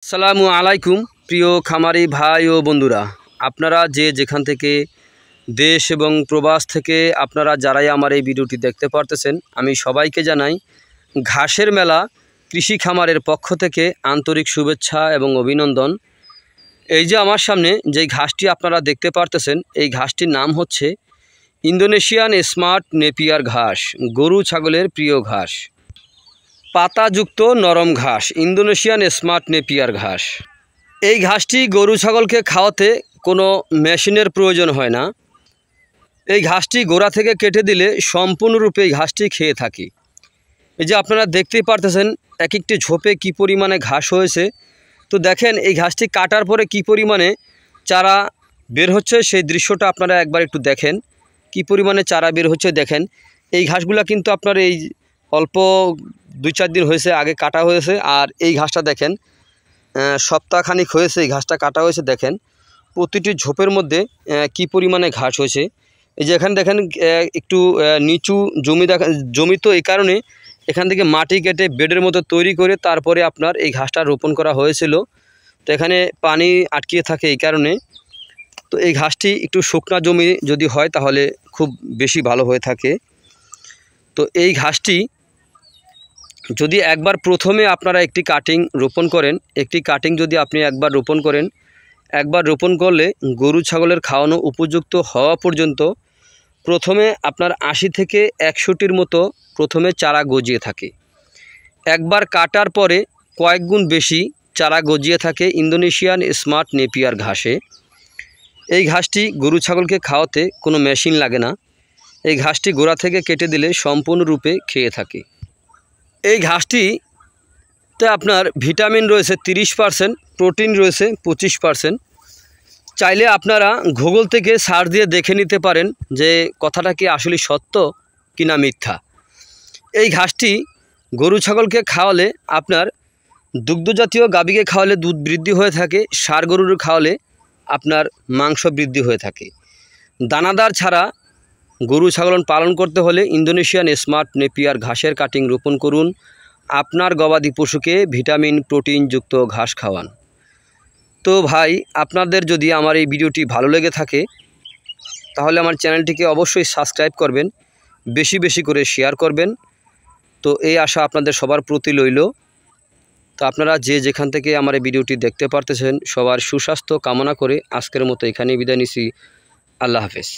আসসালামু আলাইকুম প্রিয় খামারি ভাই ও বন্ধুরা, আপনারা যে যেখান থেকে দেশ এবং প্রবাস থেকে আপনারা যারাই আমার এই ভিডিওটি দেখতে পারতেছেন, আমি সবাইকে জানাই ঘাসের মেলা কৃষি খামারের পক্ষ থেকে আন্তরিক শুভেচ্ছা এবং অভিনন্দন। এই যে আমার সামনে যেই ঘাসটি আপনারা দেখতে পারতেছেন, এই ঘাসটির নাম হচ্ছে ইন্দোনেশিয়ান স্মার্ট নেপিয়ার ঘাস, গরু ছাগলের প্রিয় ঘাস, পাতাযুক্ত নরম ঘাস, ইন্দোনেশিয়ান স্মার্ট নেপিয়ার ঘাস। এই ঘাসটি গরু ছাগলকে খাওয়াতে কোনো মেশিনের প্রয়োজন হয় না। এই ঘাসটি গোড়া থেকে কেটে দিলে সম্পূর্ণরূপে এই ঘাসটি খেয়ে থাকি। এই যে আপনারা দেখতেই পারতেছেন এক একটি ঝোপে কী পরিমাণে ঘাস হয়েছে। তো দেখেন এই ঘাসটি কাটার পরে কী পরিমাণে চারা বের হচ্ছে, সেই দৃশ্যটা আপনারা একবার একটু দেখেন। কী পরিমাণে চারা বের হচ্ছে দেখেন। এই ঘাসগুলা কিন্তু আপনার এই অল্প 2-4 দিন হয়েছে আগে কাটা হয়েছে। আর এই ঘাসটা দেখেন সপ্তাহখানিক হয়েছে এই ঘাসটা কাটা হয়েছে। দেখেন প্রতিটি ঝোপের মধ্যে কী পরিমাণে ঘাস হয়েছে। এই যে এখানে দেখেন একটু নিচু জমি তো এই কারণে এখান থেকে মাটি কেটে বেডের মতো তৈরি করে তারপরে আপনার এই ঘাসটা রোপণ করা হয়েছিল। তো এখানে পানি আটকিয়ে থাকে এই কারণে। তো এই ঘাসটি একটু শুকনা জমি যদি হয় তাহলে খুব বেশি ভালো হয়ে থাকে। তো এই ঘাসটি যদি একবার প্রথমে আপনারা একটি কাটিং রোপণ করেন, একটি কাটিং যদি আপনি একবার রোপণ করেন, একবার রোপণ করলে গরু ছাগলের খাওয়ানো উপযুক্ত হওয়া পর্যন্ত প্রথমে আপনার 80 থেকে 100টির মতো প্রথমে চারা গজিয়ে থাকে। একবার কাটার পরে কয়েক গুণ বেশি চারা গজিয়ে থাকে ইন্দোনেশিয়ান স্মার্ট নেপিয়ার ঘাসে। এই ঘাসটি গরু ছাগলকে খাওয়াতে কোনো মেশিন লাগে না। এই ঘাসটি গোড়া থেকে কেটে দিলে সম্পূর্ণরূপে খেয়ে থাকে। এই ঘাসটিতে আপনার ভিটামিন রয়েছে 30%, প্রোটিন রয়েছে 25%। চাইলে আপনারা গুগল থেকে সার্চ দিয়ে দেখে নিতে পারেন যে কথাটা কি আসলে সত্য কি না মিথ্যা। এই ঘাসটি গরু ছাগলকে খাওয়ালে আপনার দুগ্ধজাতীয় গাভীকে খাওয়ালে দুধ বৃদ্ধি হয়ে থাকে, ষাঁড় গরুর খাওয়ালে আপনার মাংস বৃদ্ধি হয়ে থাকে। দানাদার ছাড়া গরু ছাগল পালন করতে হলে ইন্দোনেশিয়ান স্মার্ট নেপিয়ার ঘাসের কাটিং রোপণ করুন। আপনার গবাদি পশুকে ভিটামিন প্রোটিনযুক্ত ঘাস খাওয়ান। তো ভাই, আপনাদের যদি আমার এই ভিডিওটি ভালো লেগে থাকে তাহলে আমার চ্যানেলটিকে অবশ্যই সাবস্ক্রাইব করবেন, বেশি বেশি করে শেয়ার করবেন। তো এই আশা আপনাদের সবার প্রতি রইল। তো আপনারা যে যেখান থেকে আমার এই ভিডিওটি দেখতে পারতেছেন সবার সুস্বাস্থ্য কামনা করে আজকের মতো এখানেই বিদায় নিছি। আল্লাহ হাফেজ।